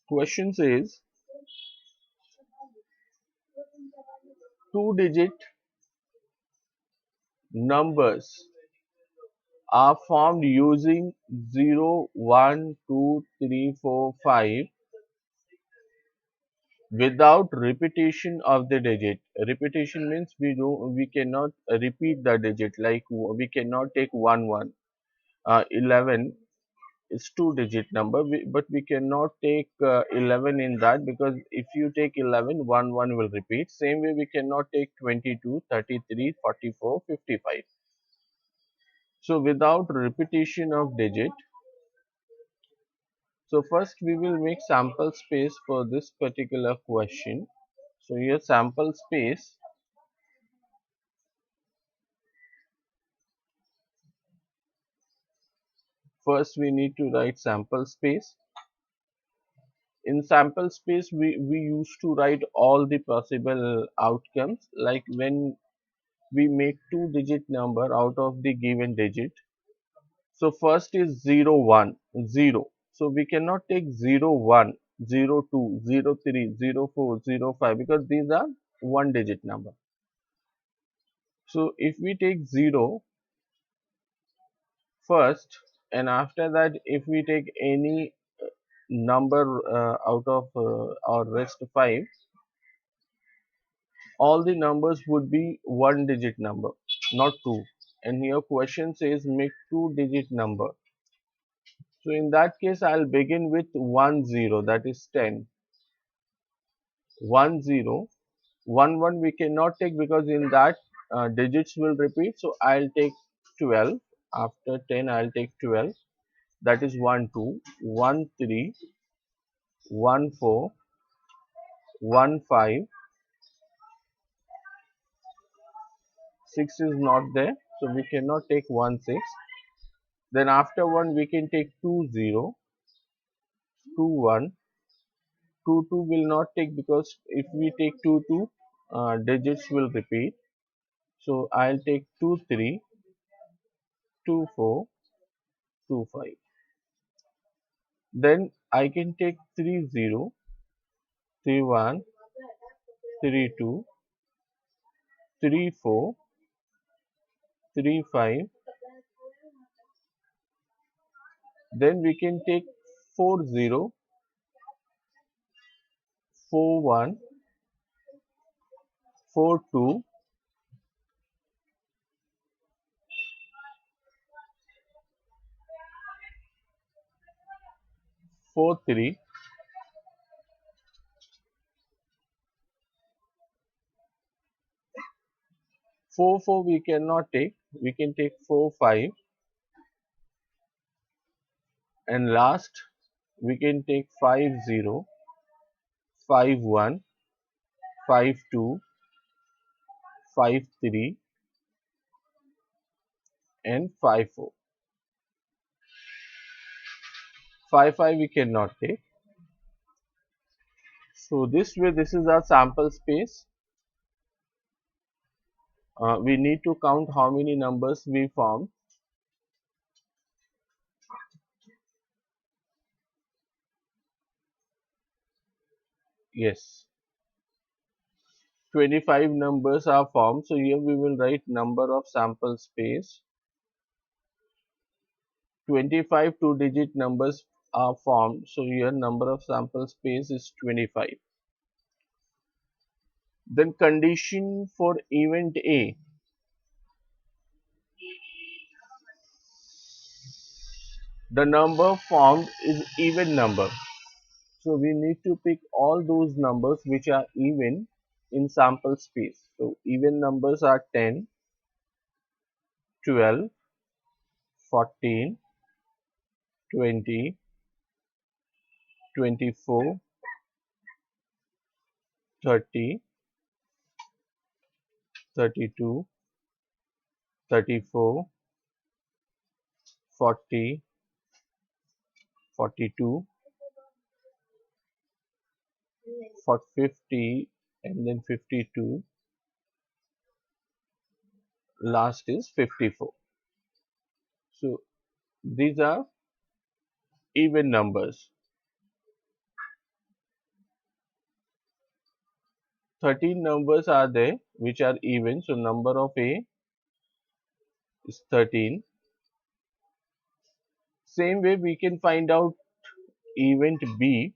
Question says two-digit numbers are formed using 0, 1, 2, 3, 4, 5 without repetition of the digit. Repetition means we cannot repeat the digit, like we cannot take 1 1. 11 is two-digit number, but we cannot take 11 in that, because if you take 11, 1 1 will repeat. Same way we cannot take 22, 33, 44, 55. So without repetition of digit, so first we will make sample space for this particular question. So here sample space, first we need to write sample space. In sample space, we used to write all the possible outcomes, like when we make two-digit number out of the given digit. So first is 0 1 0. So we cannot take 0 1 0 2 0 3 0 4 0 5, because these are one digit number. So if we take 0 first, and after that if we take any number out of our rest 5, all the numbers would be one digit number, not two. And here question says make two-digit number. So in that case, I'll begin with 1 0, that is 10. 1 0. 1 1 we cannot take, because in that digits will repeat. So I'll take 12. After 10, I'll take 12. That is 1 2, 1 3, 1 4, 1 5. 6 is not there. So we cannot take 1 6. Then after 1, we can take 2 0, 2 1. 2 2 will not take, because if we take 2 2, digits will repeat. So I'll take 2 3, 2 4, 2 5. Then I can take 3 0, 3 1, 3 2, 3 4, 3 5. Then we can take 4 0, 4 1, 4 2, 4 3. 4 4 we cannot take. We can take 4 5. And last we can take 5 0, 5 1, 5 2, 5 3, and 5 4. 5 5 we cannot take. So this way, this is our sample space. We need to count how many numbers we form. Yes, 25 numbers are formed. So here we will write number of sample space. 25 two-digit numbers are formed. So here number of sample space is 25. Then condition for event A. The number formed is even number. So we need to pick all those numbers which are even in sample space. So even numbers are 10, 12, 14, 20, 24, 30, 32, 34, 40, 42, for 50, and then 52. Last is 54. So These are even numbers. 13 numbers are there which are even. So number of A is 13. Same way we can find out event B.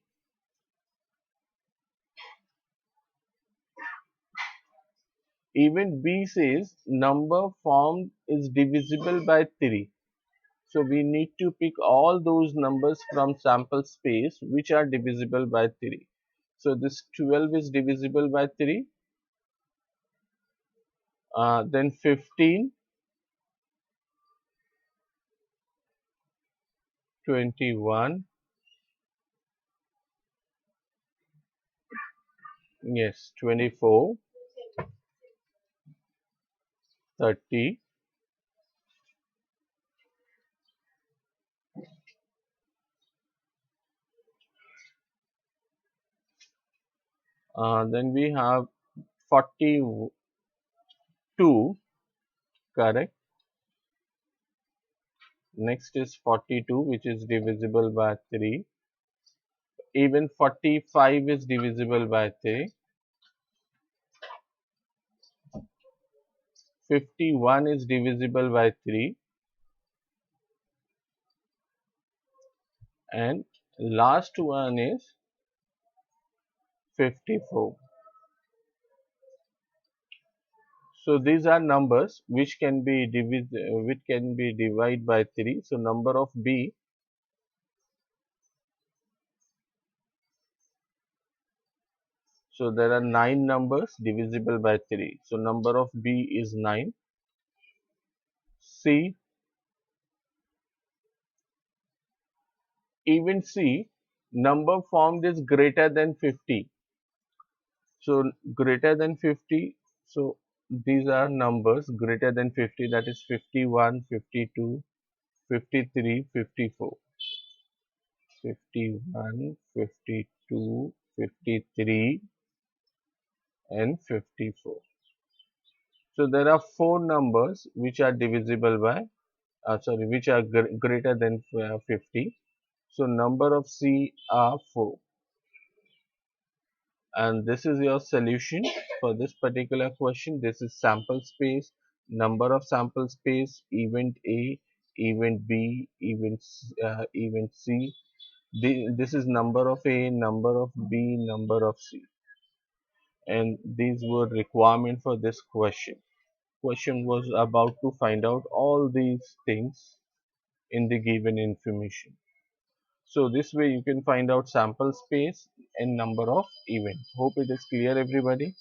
Event B says number formed is divisible by 3. So we need to pick all those numbers from sample space which are divisible by 3. So this 12 is divisible by 3. Then 15, 21, yes, 24, 30, then we have 42, correct. Next is 42, which is divisible by 3. Even 45 is divisible by 3. 51 is divisible by 3. And last one is 54. So these are numbers which can be divided by 3. So number of B, so there are 9 numbers divisible by 3. So number of B is 9. C, even C, number formed is greater than 50. So greater than 50. So these are numbers greater than 50, that is 51, 52, 53, 54. 51, 52, 53 and 54. So there are 4 numbers which are divisible by, which are greater than 50. So number of C are 4. And this is your solution for this particular question. This is sample space, number of sample space, event A, event B, event C. This is number of A, number of B, number of C. And these were requirement for this question. Question was about to find out all these things in the given information. So this way you can find out sample space and number of event. Hope it is clear, everybody.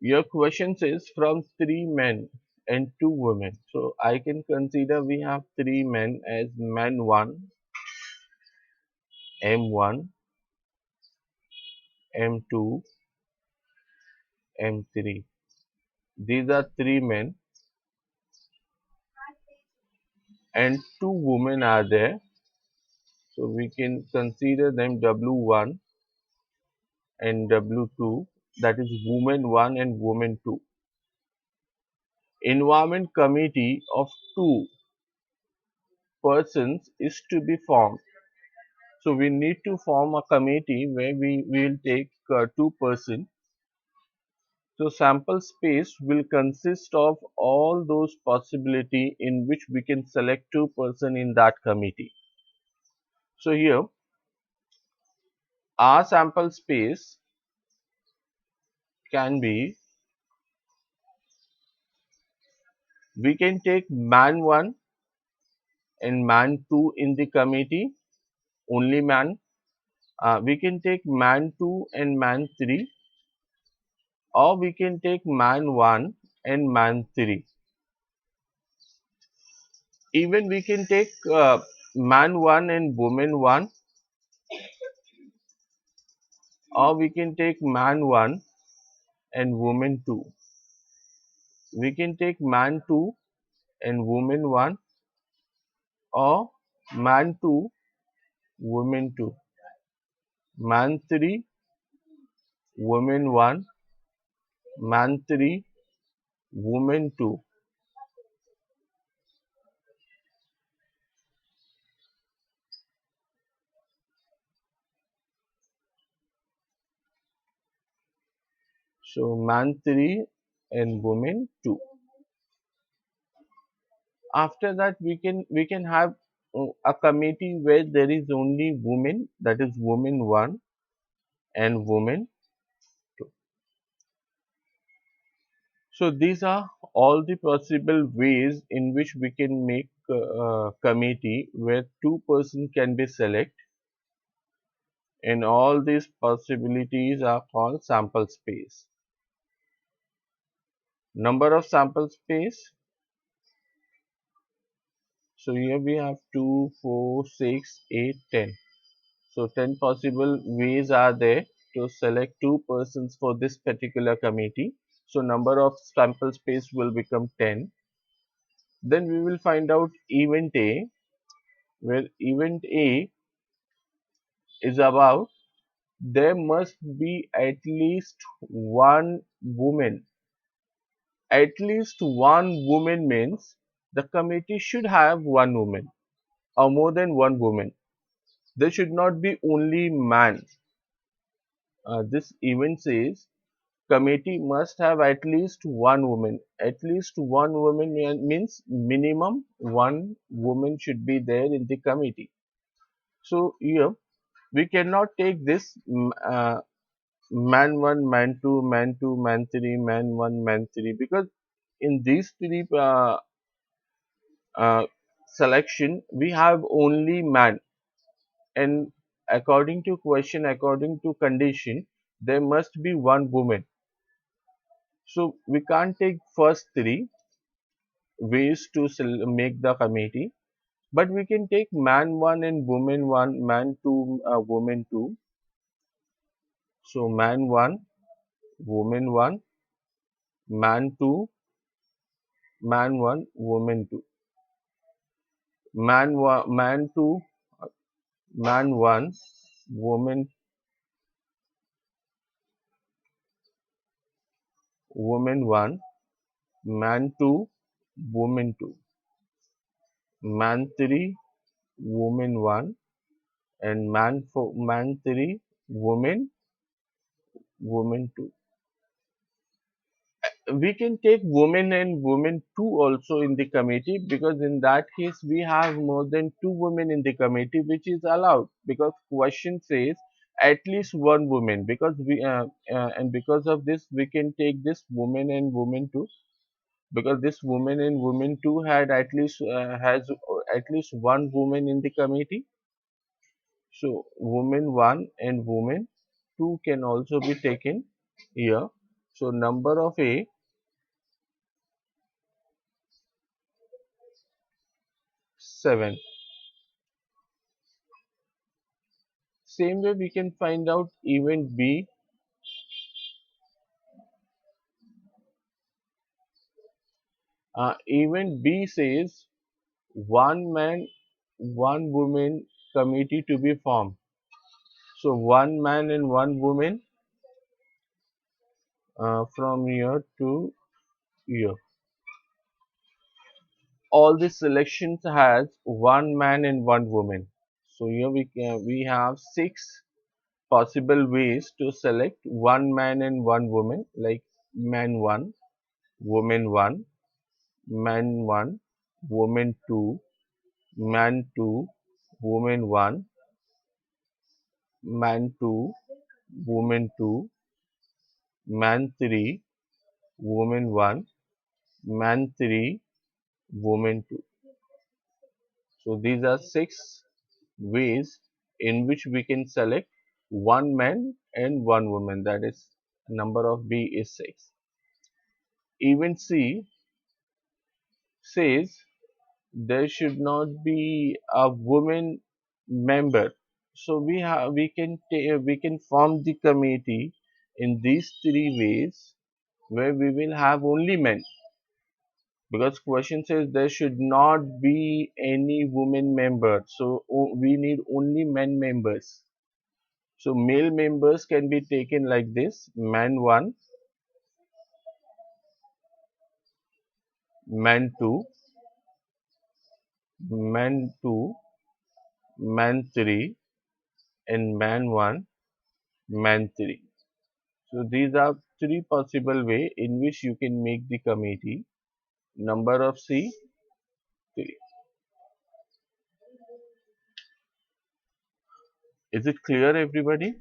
Your question says from 3 men and 2 women. So I can consider we have 3 men as man 1, M1, M2, M3. These are 3 men and 2 women are there. So we can consider them W1 and W2, that is woman 1 and woman 2. Environment committee of 2 persons is to be formed. So we need to form a committee where we will take 2 persons. So sample space will consist of all those possibility in which we can select 2 persons in that committee. So here our sample space can be, we can take man 1 and man 2 in the committee, only man. We can take man 2 and man 3, or we can take man 1 and man 3. Even we can take man 1 and woman 1, or we can take man 1 and woman 2. We can take man 2 and woman 1, or man 2, woman 2. man 3, woman 1, man 3, woman 2. So man 3 and woman 2. After that we can have a committee where there is only women, that is woman 1 and woman 2. So these are all the possible ways in which we can make a committee where two person can be select, and all these possibilities are called sample space. Number of sample space. So here we have 2, 4, 6, 8, 10. So 10 possible ways are there to select two persons for this particular committee. So number of sample space will become 10. Then we will find out event A, where event A is about there must be at least one woman. At least one woman means the committee should have one woman or more than one woman. There should not be only man. This event says committee must have at least one woman. At least one woman means minimum one woman should be there in the committee. So here we cannot take this man 1, man 2, man 2, man 3, man 1, man 3, because in these three uh, selection we have only man, and according to question, according to condition, there must be one woman. So we can't take first three ways to make the committee, but we can take man 1 and woman 1, man 2, woman 2. So man 1, woman 1, man 2, man 1, woman 2. Man 1, man 2, man 1, woman, woman 1, man 2, woman 2, man 3, woman 1, and man 4, man 3, woman, woman 2. We can take women and women two also in the committee, because in that case we have more than two women in the committee, which is allowed because question says at least one woman, because we and because of this we can take this woman and woman two, because this woman and woman two had at least has at least one woman in the committee. So woman 1 and woman 2 can also be taken here. So number of A 7. Same way we can find out event B. Event B says one man, one woman committee to be formed. So one man and one woman from here to here. All the selections has one man and one woman. So here we have 6 possible ways to select one man and one woman, like man 1, woman 1, man 1, woman 2, man 2, woman 1, man 2, woman 2, man 3, woman 1, man 3, woman 2. So these are 6 ways in which we can select one man and one woman, that is number of B is 6. Event C says there should not be a woman member. So we can form the committee in these 3 ways where we will have only men, because question says there should not be any woman member. So we need only men members. So male members can be taken like this: man 1, man 2, man 2, man 3, and man 1, man 3. So these are three possible way in which you can make the committee. Number of C, 3. Is it clear, everybody?